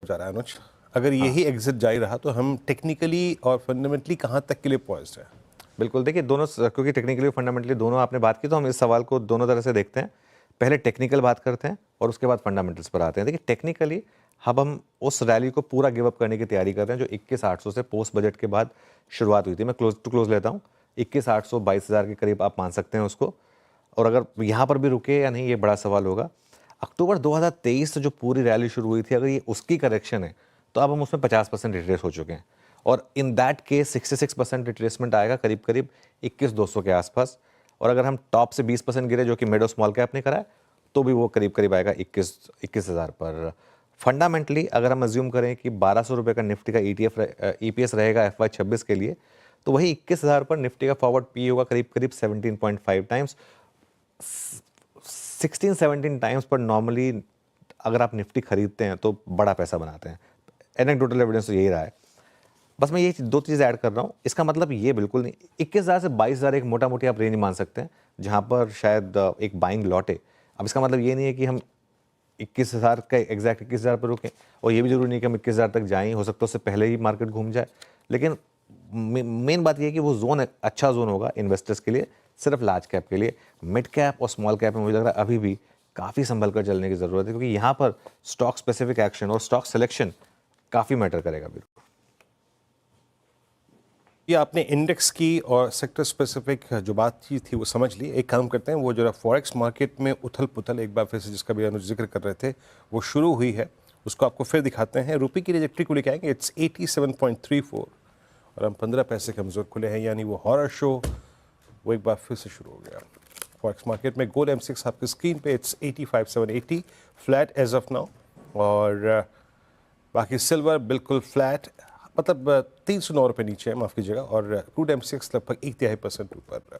जा रहा है अनुज, अगर यही एग्जिट जारी रहा तो हम टेक्निकली और फंडामेंटली कहाँ तक के लिए पॉइज्ड है? बिल्कुल, देखिए दोनों, क्योंकि टेक्निकली फंडामेंटली दोनों आपने बात की, तो हम इस सवाल को दोनों तरह से देखते हैं। पहले टेक्निकल बात करते हैं और उसके बाद फंडामेंटल्स पर आते हैं। देखिए टेक्निकली अब हम उस रैली को पूरा गिव अप करने की तैयारी कर रहे हैं जो 21,800 से पोस्ट बजट के बाद शुरुआत हुई थी। मैं क्लोज टू क्लोज लेता हूँ, 21,800 22,000 के करीब आप मान सकते हैं उसको। और अगर यहाँ पर भी रुके या नहीं, ये बड़ा सवाल होगा। अक्टूबर 2023 से जो पूरी रैली शुरू हुई थी, अगर ये उसकी करेक्शन है तो अब हम उसमें 50% रिट्रेस हो चुके हैं। और इन दैट केस 66% रिट्रेसमेंट आएगा करीब करीब 21,200 के आसपास। और अगर हम टॉप से 20% गिरे, जो कि मिड और स्मॉल कैप ने करा है, तो भी वो करीब करीब आएगा 21,000 पर। फंडामेंटली अगर हम अज्यूम करें कि 1,200 रुपये का निफ्टी का EPS रहेगा FY26 के लिए, तो वही 21,000 पर निफ्टी का फॉरवर्ड पी होगा करीब करीब 17.5 टाइम्स। 16-17 टाइम्स पर नॉर्मली अगर आप निफ्टी खरीदते हैं तो बड़ा पैसा बनाते हैं। एनेक्डोटल एविडेंस तो यही रहा है। बस मैं ये दो चीज़ ऐड कर रहा हूँ। इसका मतलब ये बिल्कुल नहीं 21,000 से 22,000 एक मोटा मोटी आप रेंज मान सकते हैं जहाँ पर शायद एक बाइंग लॉट है। अब इसका मतलब ये नहीं है कि हम 21,000 का एग्जैक्ट 21,000 पर रुकें, और ये भी जरूरी नहीं कि हम 21,000 तक जाएं, हो सकता है उससे पहले ही मार्केट घूम जाए। लेकिन मेन बात ये है कि वो जोन अच्छा जोन होगा इन्वेस्टर्स के लिए, सिर्फ लार्ज कैप के लिए। मिड कैप और स्मॉल कैप में मुझे लग रहा है अभी भी काफ़ी संभल कर चलने की ज़रूरत है, क्योंकि यहाँ पर स्टॉक स्पेसिफिक एक्शन और स्टॉक सिलेक्शन काफ़ी मैटर करेगा। बिल्कुल, ये आपने इंडेक्स की और सेक्टर स्पेसिफिक जो बात की थी वो समझ ली। एक काम करते हैं, वो जो फॉरेक्स मार्केट में उथल पुथल एक बार फिर से जिसका भी अनुज जिक्र कर रहे थे वो शुरू हुई है, उसको आपको फिर दिखाते हैं। रुपये की ट्रैजेक्टरी को लेके आएंगे, इट्स 87.34 और हम 15 पैसे कमज़ोर खुले हैं, यानी वो हॉरर शो वो एक बार फिर से शुरू हो गया फॉरेक्स मार्केट में। गोल्ड M6 आपकी स्क्रीन पे, it's 85,780 flat as of now. और बाकी सिल्वर बिल्कुल फ्लैट, मतलब 309 रुपये नीचे है, माफ़ कीजिएगा। और क्रूड M6 लगभग 1/3% ऊपर।